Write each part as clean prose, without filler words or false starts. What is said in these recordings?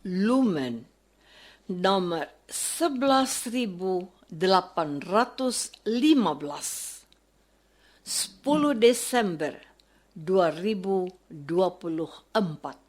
Lumen nomor 11.815, 10 Desember 2024.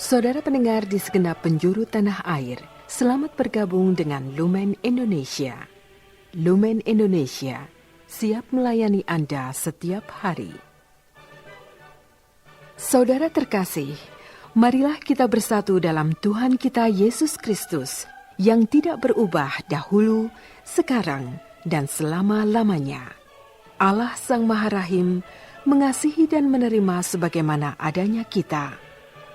Saudara pendengar di segenap penjuru tanah air, selamat bergabung dengan Lumen Indonesia. Lumen Indonesia, siap melayani Anda setiap hari. Saudara terkasih, marilah kita bersatu dalam Tuhan kita Yesus Kristus yang tidak berubah dahulu, sekarang, dan selama-lamanya. Allah Sang Maha Rahim mengasihi dan menerima sebagaimana adanya kita.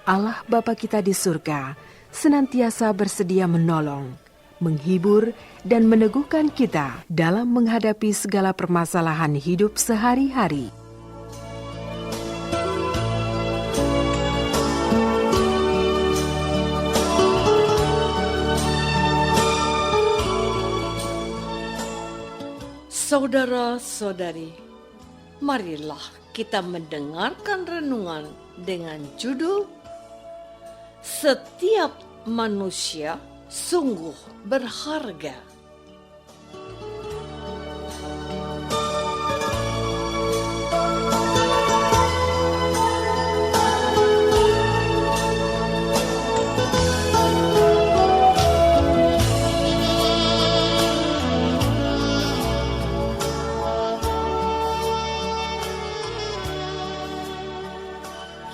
Allah Bapa kita di surga senantiasa bersedia menolong, menghibur, dan meneguhkan kita dalam menghadapi segala permasalahan hidup sehari-hari. Saudara-saudari, marilah kita mendengarkan renungan dengan judul Setiap manusia sungguh berharga.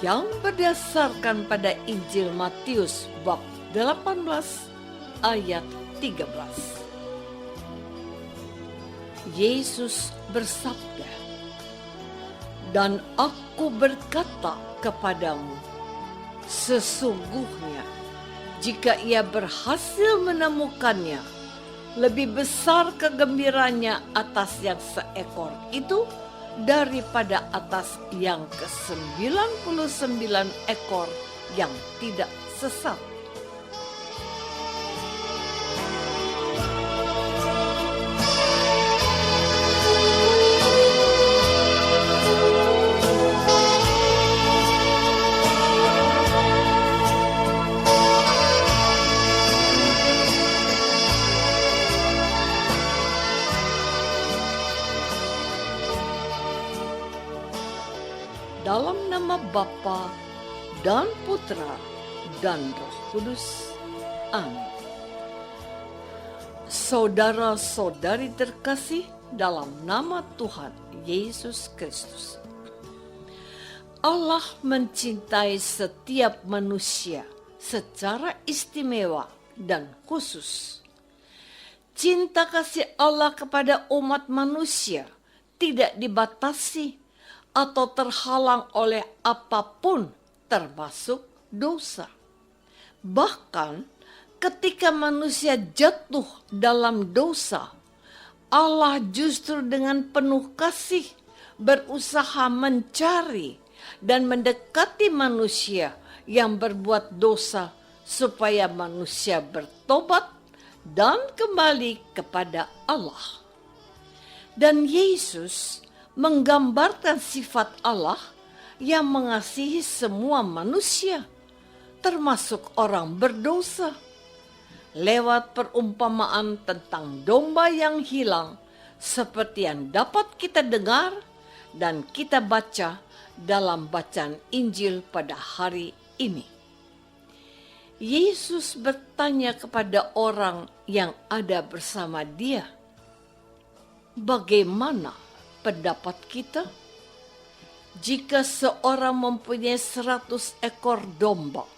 Yang berdasarkan pada Injil Matius bab 18 ayat 13. Yesus bersabda, "Dan aku berkata kepadamu, sesungguhnya jika ia berhasil menemukannya, lebih besar kegembiranya atas yang seekor itu daripada atas yang ke-99 ekor yang tidak sesat." Dalam nama Bapa dan Putra dan Roh Kudus. Amin. Saudara-saudari terkasih dalam nama Tuhan Yesus Kristus. Allah mencintai setiap manusia secara istimewa dan khusus. Cinta kasih Allah kepada umat manusia tidak dibatasi atau terhalang oleh apapun termasuk dosa. Bahkan ketika manusia jatuh dalam dosa, Allah justru dengan penuh kasih berusaha mencari dan mendekati manusia yang berbuat dosa supaya manusia bertobat dan kembali kepada Allah. Dan Yesus menggambarkan sifat Allah yang mengasihi semua manusia, termasuk orang berdosa, lewat perumpamaan tentang domba yang hilang, seperti yang dapat kita dengar dan kita baca dalam bacaan Injil pada hari ini. Yesus bertanya kepada orang yang ada bersama Dia, "Bagaimana pendapat kita? Jika seorang mempunyai 100 ekor domba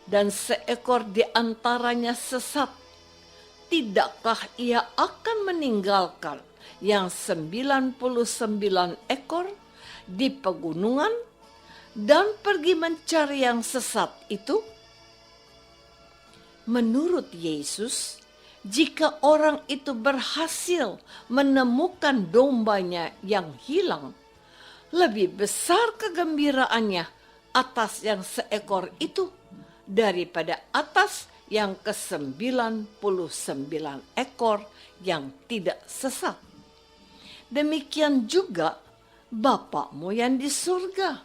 dan seekor di antaranya sesat, tidakkah ia akan meninggalkan yang 99 ekor di pegunungan dan pergi mencari yang sesat itu?" Menurut Yesus, jika orang itu berhasil menemukan dombanya yang hilang, lebih besar kegembiraannya atas yang seekor itu daripada atas yang ke-99 ekor yang tidak sesat. Demikian juga Bapakmu yang di surga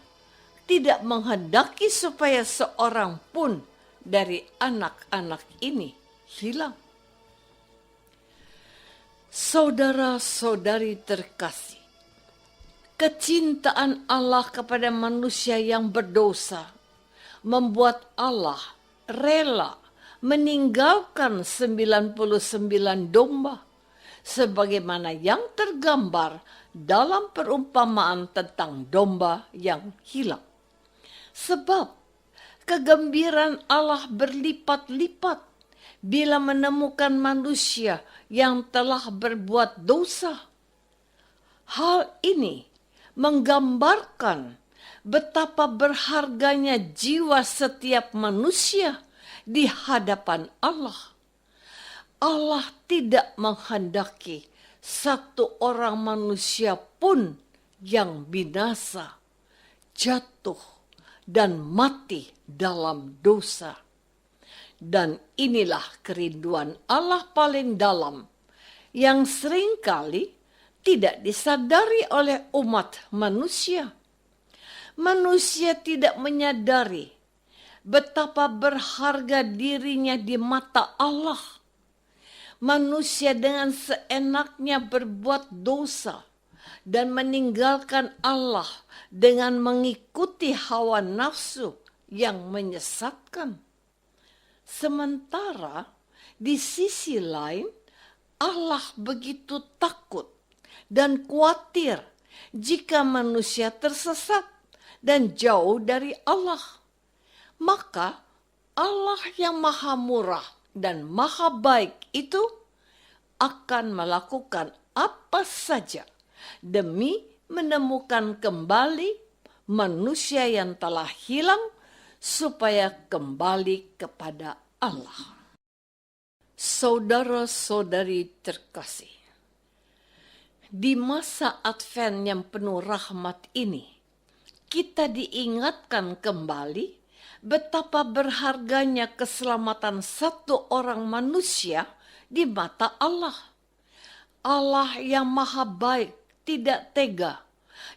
tidak menghendaki supaya seorang pun dari anak-anak ini hilang. Saudara-saudari terkasih, kecintaan Allah kepada manusia yang berdosa membuat Allah rela meninggalkan 99 domba sebagaimana yang tergambar dalam perumpamaan tentang domba yang hilang. Sebab kegembiraan Allah berlipat-lipat bila menemukan manusia yang telah berbuat dosa. Hal ini menggambarkan betapa berharganya jiwa setiap manusia di hadapan Allah. Allah tidak menghendaki satu orang manusia pun yang binasa, jatuh, dan mati dalam dosa. Dan inilah kerinduan Allah paling dalam yang seringkali tidak disadari oleh umat manusia. Manusia tidak menyadari betapa berharga dirinya di mata Allah. Manusia dengan seenaknya berbuat dosa dan meninggalkan Allah dengan mengikuti hawa nafsu yang menyesatkan. Sementara di sisi lain Allah begitu takut dan khawatir jika manusia tersesat dan jauh dari Allah. Maka Allah yang maha murah dan maha baik itu akan melakukan apa saja demi menemukan kembali manusia yang telah hilang supaya kembali kepada Allah. Saudara-saudari terkasih, di masa Advent yang penuh rahmat ini, kita diingatkan kembali betapa berharganya keselamatan satu orang manusia di mata Allah. Allah yang maha baik tidak tega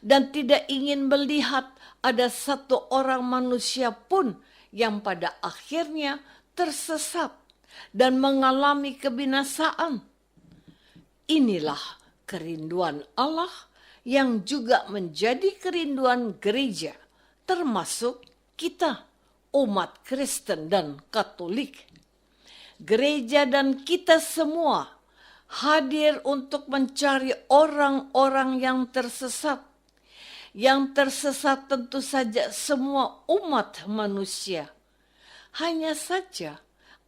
dan tidak ingin melihat ada satu orang manusia pun yang pada akhirnya tersesat dan mengalami kebinasaan. Inilah kerinduan Allah yang juga menjadi kerinduan gereja, termasuk kita, umat Kristen dan Katolik. Gereja dan kita semua hadir untuk mencari orang-orang yang tersesat. Yang tersesat tentu saja semua umat manusia. Hanya saja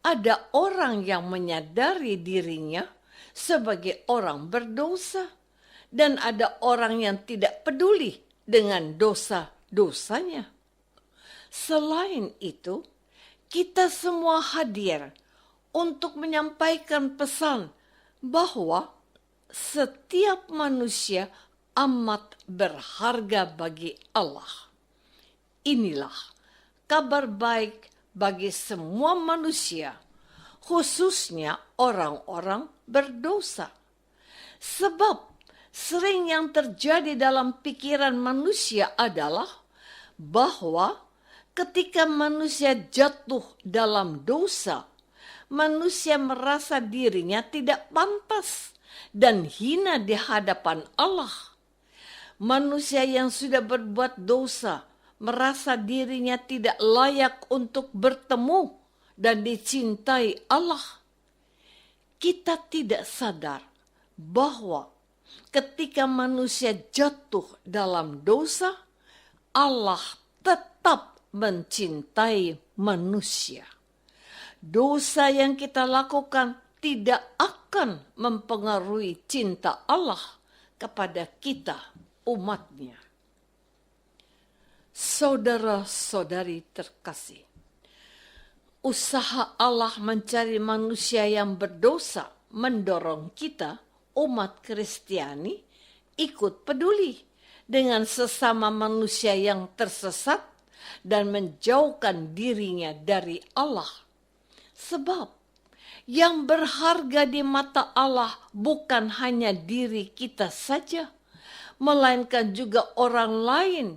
ada orang yang menyadari dirinya sebagai orang berdosa dan ada orang yang tidak peduli dengan dosa-dosanya. Selain itu, kita semua hadir untuk menyampaikan pesan bahwa setiap manusia amat berharga bagi Allah. Inilah kabar baik bagi semua manusia, khususnya orang-orang berdosa. Sebab sering yang terjadi dalam pikiran manusia adalah bahwa ketika manusia jatuh dalam dosa, manusia merasa dirinya tidak pantas dan hina di hadapan Allah. Manusia yang sudah berbuat dosa merasa dirinya tidak layak untuk bertemu dan dicintai Allah. Kita tidak sadar bahwa ketika manusia jatuh dalam dosa, Allah tetap mencintai manusia. Dosa yang kita lakukan tidak akan mempengaruhi cinta Allah kepada kita, umatnya. Saudara-saudari terkasih, usaha Allah mencari manusia yang berdosa mendorong kita, umat Kristiani, ikut peduli dengan sesama manusia yang tersesat dan menjauhkan dirinya dari Allah. Sebab yang berharga di mata Allah bukan hanya diri kita saja, melainkan juga orang lain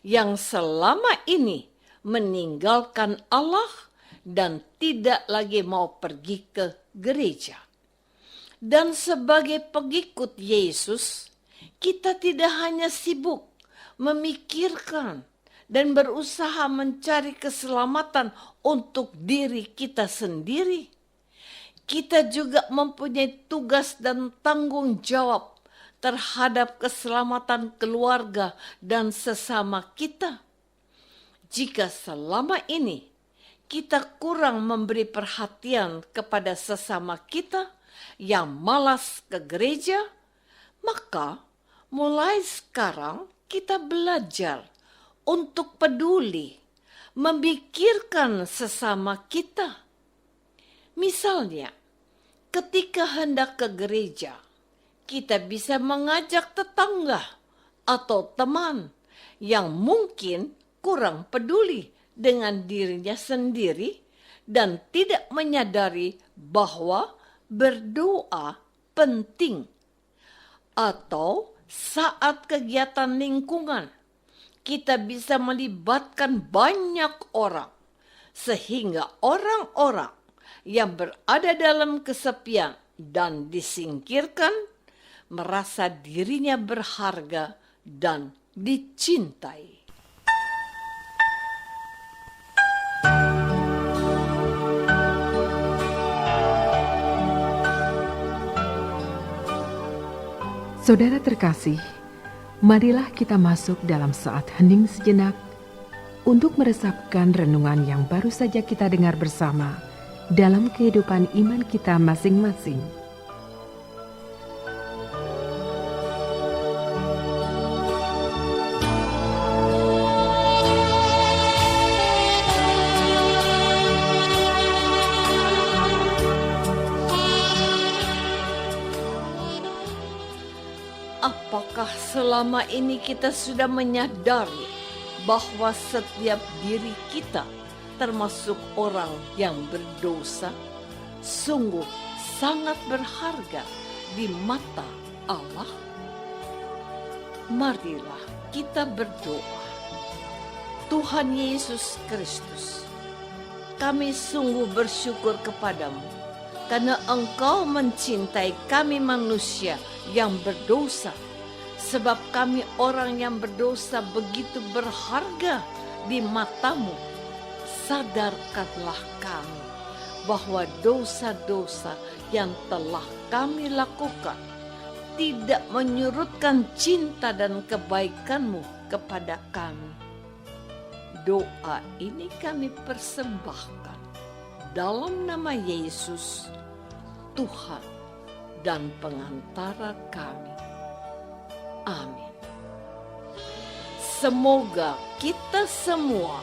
yang selama ini meninggalkan Allah dan tidak lagi mau pergi ke gereja. Dan sebagai pengikut Yesus, kita tidak hanya sibuk memikirkan dan berusaha mencari keselamatan untuk diri kita sendiri. Kita juga mempunyai tugas dan tanggung jawab terhadap keselamatan keluarga dan sesama kita. Jika selama ini kita kurang memberi perhatian kepada sesama kita yang malas ke gereja, maka mulai sekarang kita belajar untuk peduli, memikirkan sesama kita. Misalnya, ketika hendak ke gereja, kita bisa mengajak tetangga atau teman yang mungkin kurang peduli dengan dirinya sendiri dan tidak menyadari bahwa berdoa penting. Atau saat kegiatan lingkungan, kita bisa melibatkan banyak orang, sehingga orang-orang yang berada dalam kesepian dan disingkirkan merasa dirinya berharga dan dicintai. Saudara terkasih, marilah kita masuk dalam saat hening sejenak untuk meresapkan renungan yang baru saja kita dengar bersama dalam kehidupan iman kita masing-masing. Apakah selama ini kita sudah menyadari bahwa setiap diri kita, termasuk orang yang berdosa, sungguh sangat berharga di mata Allah? Marilah kita berdoa. Tuhan Yesus Kristus, kami sungguh bersyukur kepadamu karena Engkau mencintai kami manusia yang berdosa, sebab kami orang yang berdosa begitu berharga di matamu. Sadarkanlah kami bahwa dosa-dosa yang telah kami lakukan tidak menyurutkan cinta dan kebaikanmu kepada kami. Doa ini kami persembahkan dalam nama Yesus, Tuhan dan pengantara kami. Amin. Semoga kita semua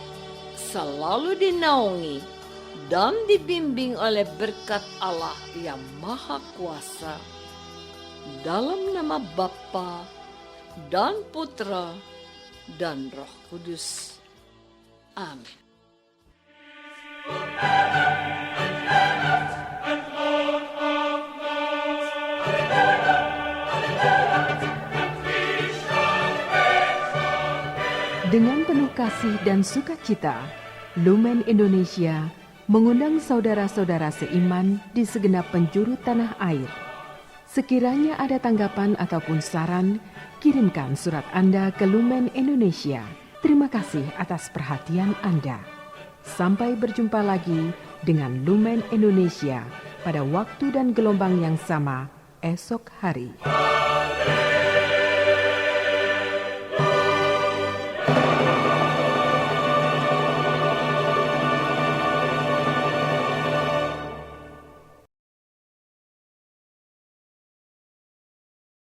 selalu dinaungi dan dibimbing oleh berkat Allah yang Maha Kuasa, dalam nama Bapa dan Putra dan Roh Kudus. Amin. Dengan penuh kasih dan sukacita, Lumen Indonesia mengundang saudara-saudara seiman di segenap penjuru tanah air. Sekiranya ada tanggapan ataupun saran, kirimkan surat Anda ke Lumen Indonesia. Terima kasih atas perhatian Anda. Sampai berjumpa lagi dengan Lumen Indonesia pada waktu dan gelombang yang sama esok hari.